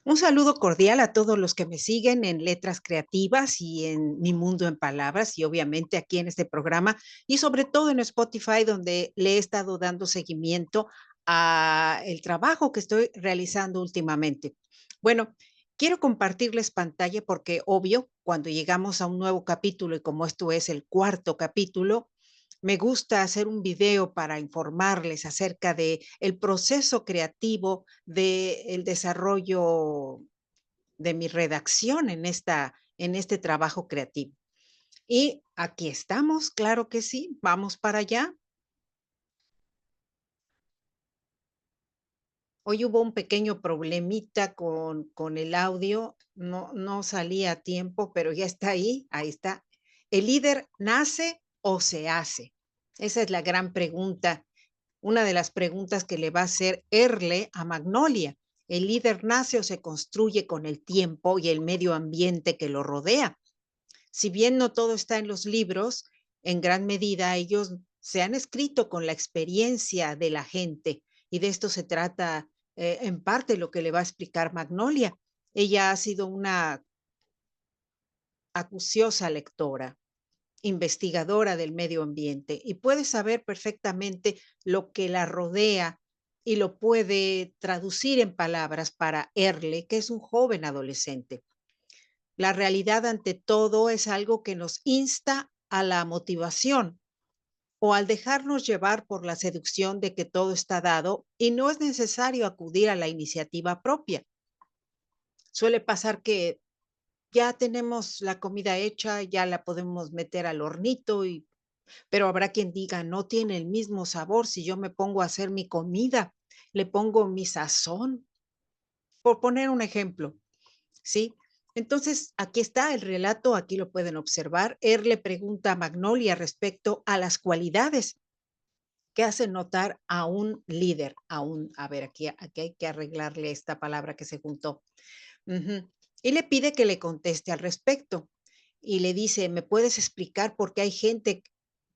Un saludo cordial a todos los que me siguen en Letras Creativas y en Mi Mundo en Palabras, y obviamente aquí en este programa, y sobre todo en Spotify, donde le he estado dando seguimiento a el trabajo que estoy realizando últimamente. Bueno, quiero compartirles pantalla porque, obvio, cuando llegamos a un nuevo capítulo, y como esto es el cuarto capítulo, me gusta hacer un video para informarles acerca de el proceso creativo del desarrollo de mi redacción en este trabajo creativo. Y aquí estamos, claro que sí, vamos para allá. Hoy hubo un pequeño problemita con el audio, no salía a tiempo, pero ya está ahí está. ¿El líder nace o se hace? Esa es la gran pregunta, una de las preguntas que le va a hacer Erle a Magnolia. ¿El líder nace o se construye con el tiempo y el medio ambiente que lo rodea? Si bien no todo está en los libros, en gran medida ellos se han escrito con la experiencia de la gente, y de esto se trata en parte lo que le va a explicar Magnolia. Ella ha sido una acuciosa lectora, investigadora del medio ambiente, y puede saber perfectamente lo que la rodea y lo puede traducir en palabras para Erle, que es un joven adolescente. La realidad ante todo es algo que nos insta a la motivación o al dejarnos llevar por la seducción de que todo está dado y no es necesario acudir a la iniciativa propia. Suele pasar que ya tenemos la comida hecha, ya la podemos meter al hornito, pero habrá quien diga, no tiene el mismo sabor si yo me pongo a hacer mi comida, le pongo mi sazón, por poner un ejemplo. ¿Sí? Entonces, aquí está el relato, aquí lo pueden observar. Le pregunta a Magnolia respecto a las cualidades que hacen notar a un líder, a ver, aquí hay que arreglarle esta palabra que se juntó. Ujú. Y le pide que le conteste al respecto. Y le dice, ¿me puedes explicar por qué hay gente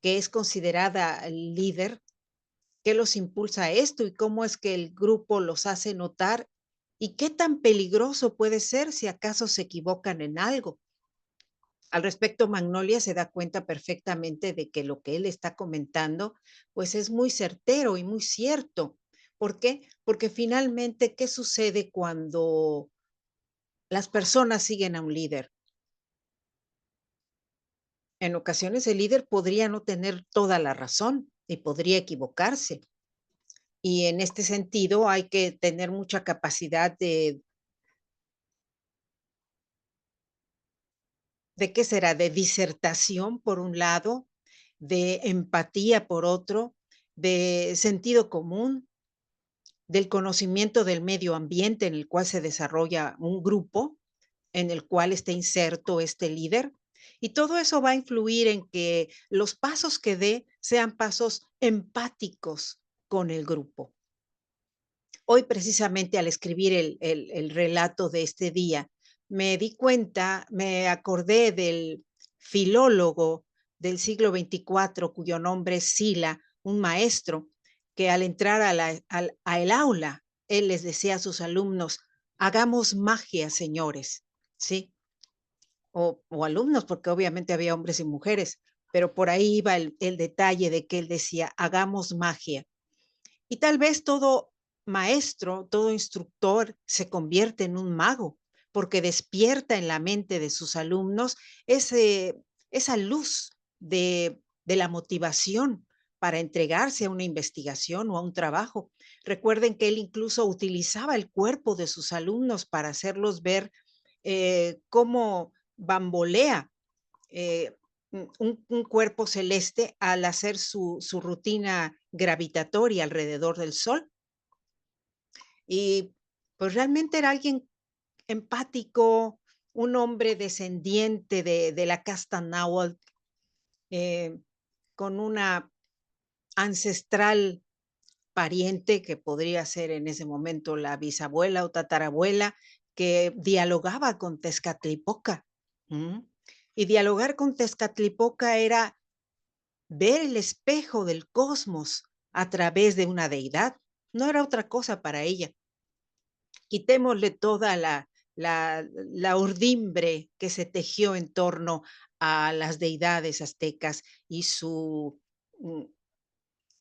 que es considerada líder? ¿Qué los impulsa a esto y cómo es que el grupo los hace notar? ¿Y qué tan peligroso puede ser si acaso se equivocan en algo? Al respecto, Magnolia se da cuenta perfectamente de que lo que él está comentando, pues es muy certero y muy cierto. ¿Por qué? Porque finalmente, ¿qué sucede cuando las personas siguen a un líder? En ocasiones el líder podría no tener toda la razón y podría equivocarse. Y en este sentido hay que tener mucha capacidad ¿de qué será? De disertación, por un lado, de empatía, por otro, de sentido común, del conocimiento del medio ambiente en el cual se desarrolla un grupo, en el cual está inserto este líder. Y todo eso va a influir en que los pasos que dé sean pasos empáticos con el grupo. Hoy, precisamente, al escribir el relato de este día, me di cuenta, me acordé del filólogo del siglo XXIV, cuyo nombre es Sila, un maestro, que al entrar a el aula, él les decía a sus alumnos, hagamos magia, señores, ¿sí? O alumnos, porque obviamente había hombres y mujeres, pero por ahí iba el detalle de que él decía, hagamos magia. Y tal vez todo maestro, todo instructor se convierte en un mago, porque despierta en la mente de sus alumnos esa luz de la motivación para entregarse a una investigación o a un trabajo. Recuerden que él incluso utilizaba el cuerpo de sus alumnos para hacerlos ver cómo bambolea eh, un cuerpo celeste al hacer su rutina gravitatoria alrededor del Sol. Y pues realmente era alguien empático, un hombre descendiente de la casta náhuatl, eh, con una ancestral pariente que podría ser en ese momento la bisabuela o tatarabuela, que dialogaba con Tezcatlipoca. ¿Mm? Y dialogar con Tezcatlipoca era ver el espejo del cosmos a través de una deidad. No era otra cosa para ella. Quitémosle toda la urdimbre que se tejió en torno a las deidades aztecas y mm,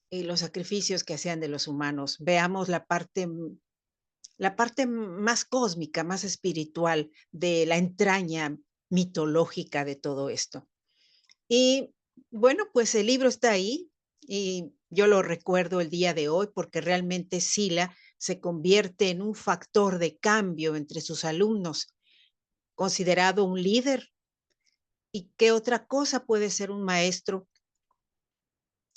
y los sacrificios que hacían de los humanos. Veamos la parte más cósmica, más espiritual de la entraña mitológica de todo esto. Y bueno, pues el libro está ahí y yo lo recuerdo el día de hoy porque realmente Sila se convierte en un factor de cambio entre sus alumnos, considerado un líder. ¿Y qué otra cosa puede ser un maestro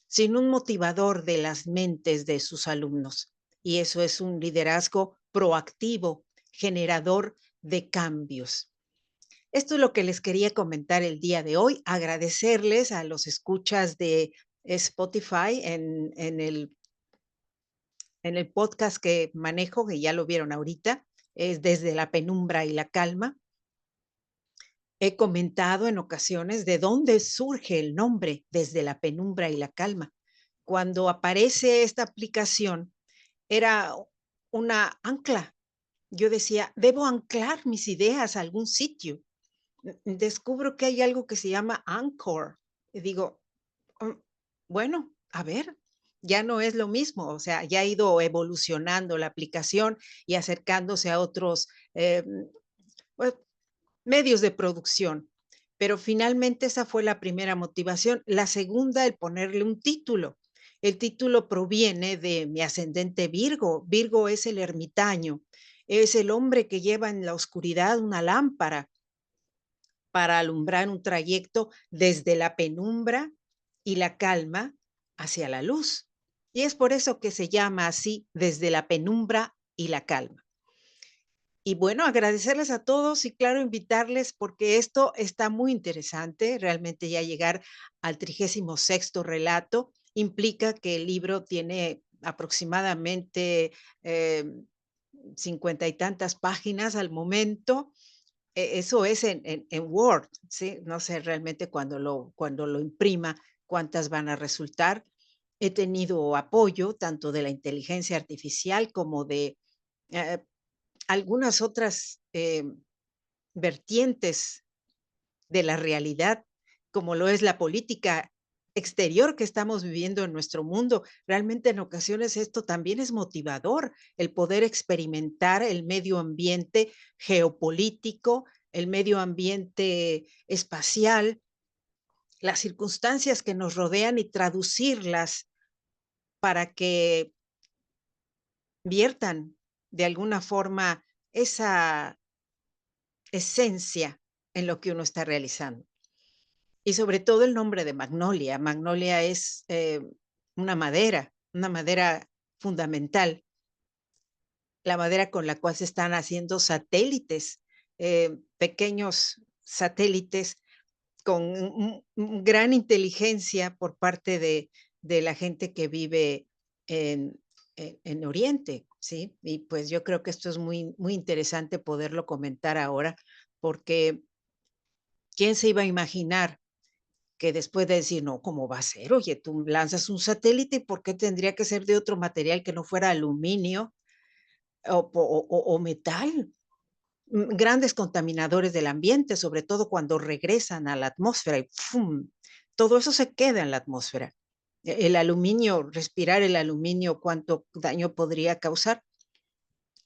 sin un motivador de las mentes de sus alumnos? Y eso es un liderazgo proactivo, generador de cambios. Esto es lo que les quería comentar el día de hoy. Agradecerles a los escuchas de Spotify en el podcast que manejo, que ya lo vieron ahorita, es Desde la Penumbra y la Calma. He comentado en ocasiones de dónde surge el nombre Desde la Penumbra y la Calma. Cuando aparece esta aplicación, era una ancla. Yo decía, debo anclar mis ideas a algún sitio. Descubro que hay algo que se llama Anchor. Y digo, "Mm, bueno, a ver, ya no es lo mismo, o sea, ya ha ido evolucionando la aplicación y acercándose a otros pues, medios de producción. Pero finalmente esa fue la primera motivación. La segunda, el ponerle un título. El título proviene de mi ascendente Virgo. Virgo es el ermitaño, es el hombre que lleva en la oscuridad una lámpara para alumbrar un trayecto desde la penumbra y la calma hacia la luz. Y es por eso que se llama así, Desde la Penumbra y la Calma. Y bueno, agradecerles a todos y claro, invitarles porque esto está muy interesante. Realmente ya llegar al 36º relato implica que el libro tiene aproximadamente 50 y tantas páginas al momento. Eso es en Word, ¿sí? No sé realmente cuando lo imprima cuántas van a resultar. He tenido apoyo tanto de la inteligencia artificial como de eh, algunas otras vertientes de la realidad, como lo es la política exterior que estamos viviendo en nuestro mundo. Realmente en ocasiones esto también es motivador, el poder experimentar el medio ambiente geopolítico, el medio ambiente espacial, las circunstancias que nos rodean y traducirlas para que viertan de alguna forma esa esencia en lo que uno está realizando. Y sobre todo el nombre de magnolia. Magnolia es una madera fundamental, la madera con la cual se están haciendo satélites, pequeños satélites con gran inteligencia por parte de la gente que vive en, en Oriente, ¿sí? Y pues yo creo que esto es muy, muy interesante poderlo comentar ahora, porque ¿quién se iba a imaginar que después de decir, no, ¿cómo va a ser? Oye, tú lanzas un satélite, ¿y por qué tendría que ser de otro material que no fuera aluminio o metal? Grandes contaminadores del ambiente, sobre todo cuando regresan a la atmósfera y ¡fum! Todo eso se queda en la atmósfera. El aluminio, respirar el aluminio, ¿cuánto daño podría causar?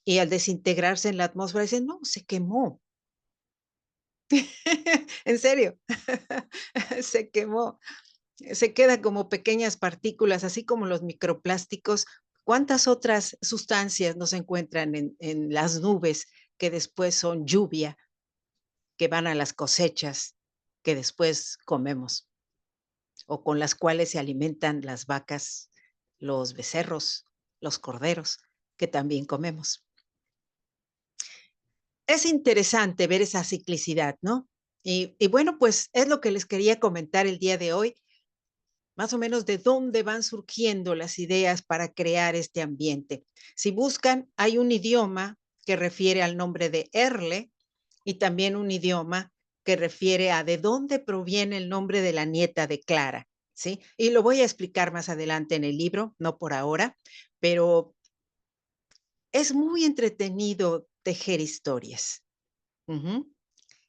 Y al desintegrarse en la atmósfera dicen, no, se quemó. En serio, se quemó. Se queda como pequeñas partículas, así como los microplásticos. ¿Cuántas otras sustancias no se encuentran en las nubes que después son lluvia, que van a las cosechas, que después comemos, o con las cuales se alimentan las vacas, los becerros, los corderos, que también comemos? Es interesante ver esa ciclicidad, ¿no? Y bueno, pues es lo que les quería comentar el día de hoy, más o menos de dónde van surgiendo las ideas para crear este ambiente. Si buscan, hay un idioma que refiere al nombre de Erle y también un idioma que refiere a de dónde proviene el nombre de la nieta de Clara, ¿sí? Y lo voy a explicar más adelante en el libro, no por ahora, pero Es muy entretenido tejer historias. Ujú.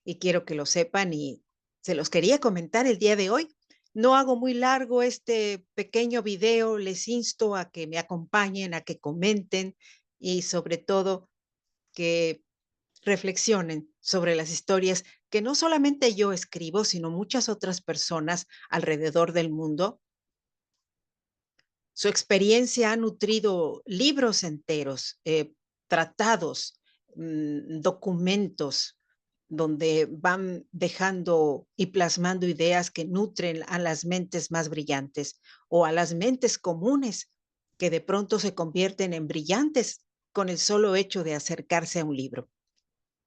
Y quiero que lo sepan y se los quería comentar el día de hoy. No hago muy largo este pequeño video, les insto a que me acompañen, a que comenten y sobre todo que reflexionen sobre las historias que no solamente yo escribo, sino muchas otras personas alrededor del mundo. Su experiencia ha nutrido libros enteros, tratados, documentos, donde van dejando y plasmando ideas que nutren a las mentes más brillantes o a las mentes comunes que de pronto se convierten en brillantes con el solo hecho de acercarse a un libro.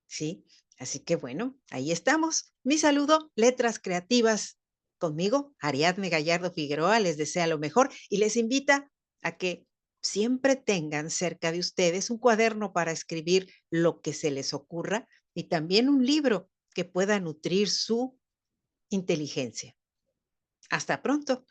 ¿Sí? Así que bueno, ahí estamos. Mi saludo, Letras Creativas, conmigo, Ariadne Gallardo Figueroa, les desea lo mejor y les invita a que siempre tengan cerca de ustedes un cuaderno para escribir lo que se les ocurra y también un libro que pueda nutrir su inteligencia. Hasta pronto.